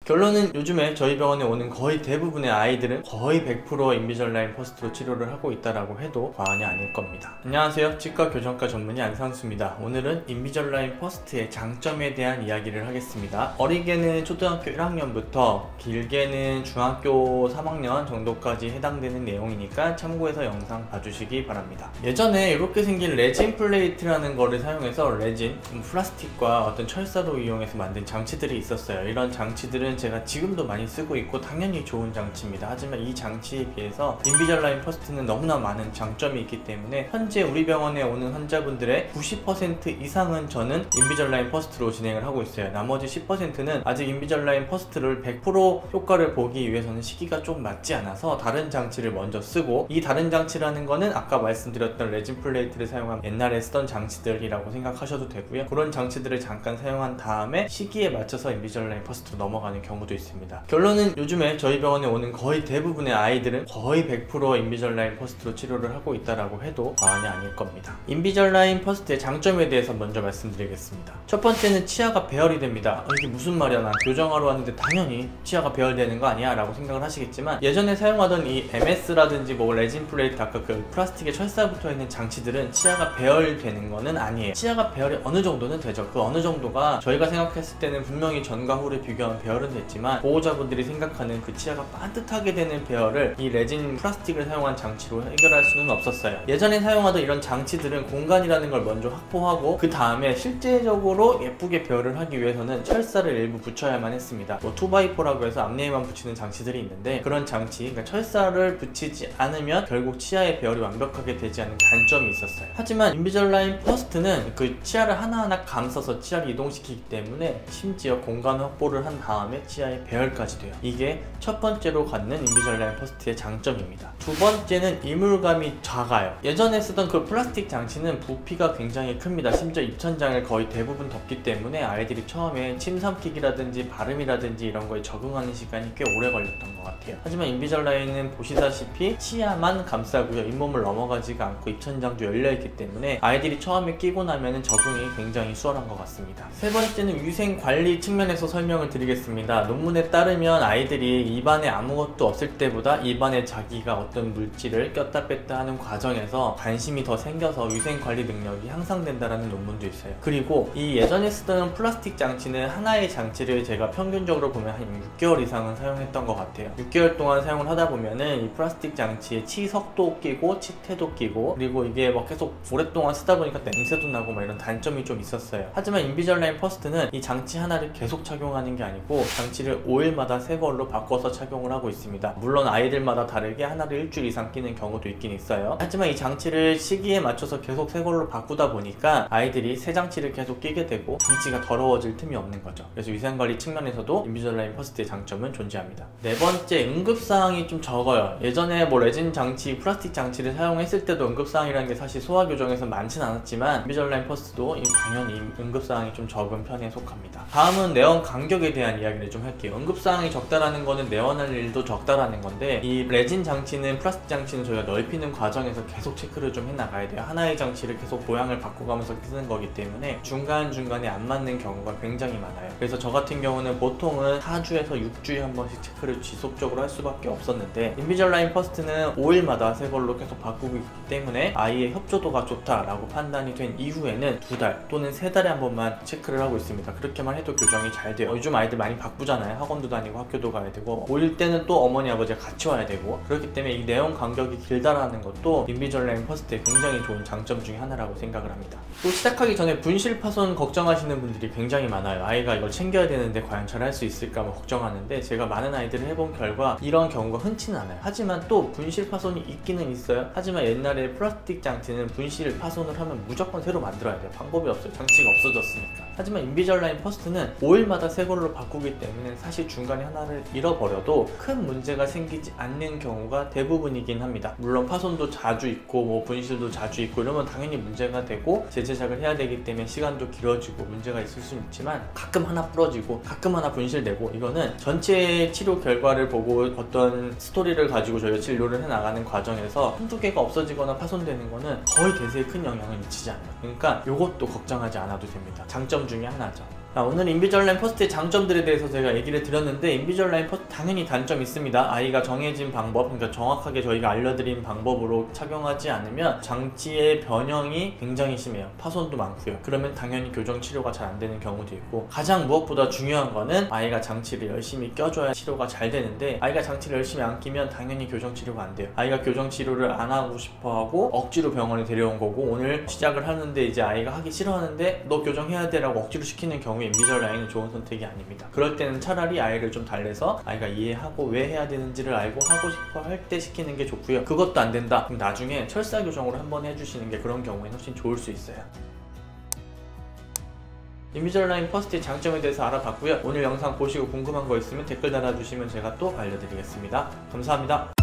결론은 요즘에 저희 병원에 오는 거의 대부분의 아이들은 거의 100% 인비절라인 퍼스트로 치료를 하고 있다라고 해도 과언이 아닐 겁니다. 안녕하세요, 치과 교정과 전문의 안상수입니다. 오늘은 인비절라인 퍼스트의 장점에 대한 이야기를 하겠습니다. 어리게는 초등학교 1학년부터 길게는 중학교 3학년 정도까지 해당되는 내용이니까 참고해서 영상 봐주시기 바랍니다. 예전에 이렇게 생긴 레진 플레이트라는 거를 사용해서 레진, 플라스틱과 어떤 철사로 이용해서 만든 장치들이 있었어요. 이런 장치들은 제가 지금도 많이 쓰고 있고 당연히 좋은 장치입니다. 하지만 이 장치에 비해서 인비절라인 퍼스트는 너무나 많은 장점이 있기 때문에 현재 우리 병원에 오는 환자분들의 90% 이상은 저는 인비절라인 퍼스트로 진행을 하고 있어요. 나머지 10%는 아직 인비절라인 퍼스트를 100% 효과를 보기 위해서는 시기가 좀 맞지 않아서 다른 장치를 먼저 쓰고, 이 다른 장치라는 거는 아까 말씀드렸던 레진 플레이트를 사용한 옛날에 쓰던 장치들이라고 생각하셔도 되고요. 그런 장치들을 잠깐 사용한 다음에 시기에 맞춰서 인비절라인 퍼스트로 넘어가는 경우도 있습니다. 결론은 요즘에 저희 병원에 오는 거의 대부분의 아이들은 거의 100% 인비절라인 퍼스트로 치료를 하고 있다라고 해도 과언이 아닐 겁니다. 인비절라인 퍼스트의 장점에 대해서 먼저 말씀드리겠습니다. 첫 번째는 치아가 배열이 됩니다. 이게 무슨 말이야, 난 교정하러 왔는데 당연히 치아가 배열되는 거 아니야 라고 생각을 하시겠지만, 예전에 사용하던 이 MS라든지 뭐 레진 플레이트, 아까 그 플라스틱에 철사 붙어 있는 장치들은 치아가 배열되는 거는 아니에요. 치아가 배열이 어느 정도는 되죠. 그 어느 정도가 저희가 생각했을 때는 분명히 전과 후를 비교하면 배열은 됐지만, 보호자분들이 생각하는 그 치아가 반듯하게 되는 배열을 이 레진 플라스틱을 사용한 장치로 해결할 수는 없었어요. 예전에 사용하던 이런 장치들은 공간이라는 걸 먼저 확보하고 그 다음에 실제적으로 예쁘게 배열을 하기 위해서는 철사를 일부 붙여야만 했습니다. 뭐 2x4라고 해서 앞니에만 붙이는 장치들이 있는데, 그런 장치, 그러니까 철사를 붙이지 않으면 결국 치아의 배열이 완벽하게 되지 않는 단점이 있었어요. 하지만 인비절라인 퍼스트는 그 치아를 하나하나 감싸서 치아를 이동시키기 때문에 심지어 공간 확보를 한 다음에 치아의 배열까지 돼요. 이게 첫 번째로 갖는 인비절라인 퍼스트의 장점입니다. 두 번째는 이물감이 작아요. 예전에 쓰던 그 플라스틱 장치는 부피가 굉장히 큽니다. 심지어 입천장을 거의 대부분 덮기 때문에 아이들이 처음에 침 삼키기라든지 발음이라든지 이런 거에 적응하는 시간이 꽤 오래 걸렸던 것 같아요. 하지만 인비절라인은 보시다시피 치아만 감싸고요, 잇몸을 넘어가지가 않고 입천장도 열려있기 때문에 아이들이 처음에 끼고 나면 적응이 굉장히 수월한 것 같습니다. 세 번째는 위생관리 측면에서 설명을 드리겠습니다. 논문에 따르면 아이들이 입안에 아무것도 없을 때보다 입안에 자기가 어떤 물질을 꼈다 뺐다 하는 과정에서 관심이 더 생겨서 위생관리 능력이 향상된다는 논문도 있어요. 그리고 이 예전에 쓰던 플라스틱 장치는 하나의 장치를 제가 평균적으로 보면 한 6개월 이상은 사용했던 것 같아요. 6개월 동안 사용을 하다 보면은 이 플라스틱 장치에 치석도 끼고 치태도 끼고, 그리고 이게 막 계속 오랫동안 쓰다 보니까 냄새도 나고 막 이런 단점이 좀 있었어요. 하지만 인비절라인 퍼스트는 이 장치 하나를 계속 착용하는 게 아니고 장치를 5일마다 새 걸로 바꿔서 착용을 하고 있습니다. 물론 아이들마다 다르게 하나를 일주일 이상 끼는 경우도 있긴 있어요. 하지만 이 장치를 시기에 맞춰서 계속 새 걸로 바꾸다 보니까 아이들이 새 장치를 계속 끼게 되고 장치가 더러워질 틈이 없는 거죠. 그래서 위생관리 측면에서도 인비절라인 퍼스트의 장점은 존재합니다. 네 번째, 응급사항이 좀 적어요. 예전에 뭐 레진 장치, 플라스틱 장치를 사용했을 때도 응급사항이라는 게 사실 소아교정에서 많진 않았지만 인비절라인 퍼스트도 당연히 응급사항이 좀 적은 편에 속합니다. 다음은 내원 간격에 대한 이야기를 좀 할게요. 응급사항이 적다라는 거는 내원할 일도 적다라는 건데, 이 레진 장치는, 플라스틱 장치는 저희가 넓히는 과정에서 계속 체크를 좀 해나가야 돼요. 하나의 장치를 계속 모양을 바꿔가면서 쓰는 거기 때문에 중간중간에 안 맞는 경우가 굉장히 많아요. 그래서 저 같은 경우는 보통은 4주에서 6주에 한 번씩 체크를 지속적으로 할 수밖에 없었는데, 인비절라인 퍼스트는 5일마다 새 걸로 계속 바꾸고 있기 때문에 아이의 협조도가 좋다라고 판단이 된 이후에는 2달 또는 3달에 한 번만 체크를 하고 있습니다. 그렇게만 해도 교정이 잘 돼요. 요즘 아이들 많이 바쁘잖아요. 학원도 다니고 학교도 가야 되고, 올 때는 또 어머니 아버지가 같이 와야 되고, 그렇기 때문에 이 내원 간격이 길다라는 것도 인비절라인 퍼스트의 굉장히 좋은 장점 중에 하나라고 생각을 합니다. 또 시작하기 전에 분실 파손 걱정하시는 분들이 굉장히 많아요. 아이가 이걸 챙겨야 되는데 과연 잘 할 수 있을까 뭐 걱정하는데, 제가 많은 아이들을 해본 결과 이런 경우가 흔치는 않아요. 하지만 또 분실 파손이 있기는 있어요. 하지만 옛날에 플라스틱 장치는 분실 파손을 하면 무조건 새로 만들어야 돼요. 방법이 없어요. 장치가 없어졌으니까. 하지만 인비절라인 퍼스트는 5일마다 새 걸로 바꾸기 때문에 사실 중간에 하나를 잃어버려도 큰 문제가 생기지 않는 경우가 대부분이긴 합니다. 물론 파손도 자주 있고 뭐 분실도 자주 있고 이러면 당연히 문제가 되고 재제작을 해야 되기 때문에 시간도 길어지고 문제가 있을 수는 있지만, 가끔 하나 부러지고 가끔 하나 분실되고, 이거는 전체 치료 결과를 보고 어떤 스토리를 가지고 저희가 진료를 해나가는 과정에서 한두 개가 없어지거나 파손되는 거는 거의 대세에 큰 영향을 미치지 않아요. 그러니까 이것도 걱정하지 않아도 됩니다. 장점 중에 하나죠. 오늘 인비절라인 퍼스트의 장점들에 대해서 제가 얘기를 드렸는데, 인비절라인 퍼스트 당연히 단점이 있습니다. 아이가 정해진 방법, 그러니까 정확하게 저희가 알려드린 방법으로 착용하지 않으면 장치의 변형이 굉장히 심해요. 파손도 많고요. 그러면 당연히 교정 치료가 잘 안 되는 경우도 있고, 가장 무엇보다 중요한 거는 아이가 장치를 열심히 껴줘야 치료가 잘 되는데, 아이가 장치를 열심히 안 끼면 당연히 교정 치료가 안 돼요. 아이가 교정 치료를 안 하고 싶어 하고 억지로 병원에 데려온 거고, 오늘 시작을 하는데 이제 아이가 하기 싫어하는데 너 교정해야 돼 라고 억지로 시키는 경우에 인비절라인은 좋은 선택이 아닙니다. 그럴 때는 차라리 아이를 좀 달래서 아이가 이해하고 왜 해야 되는지를 알고 하고 싶어 할 때 시키는 게 좋고요. 그것도 안 된다 그럼 나중에 철사 교정으로 한번 해주시는 게 그런 경우에는 훨씬 좋을 수 있어요. 인비절라인 퍼스트의 장점에 대해서 알아봤고요. 오늘 영상 보시고 궁금한 거 있으면 댓글 달아주시면 제가 또 알려드리겠습니다. 감사합니다.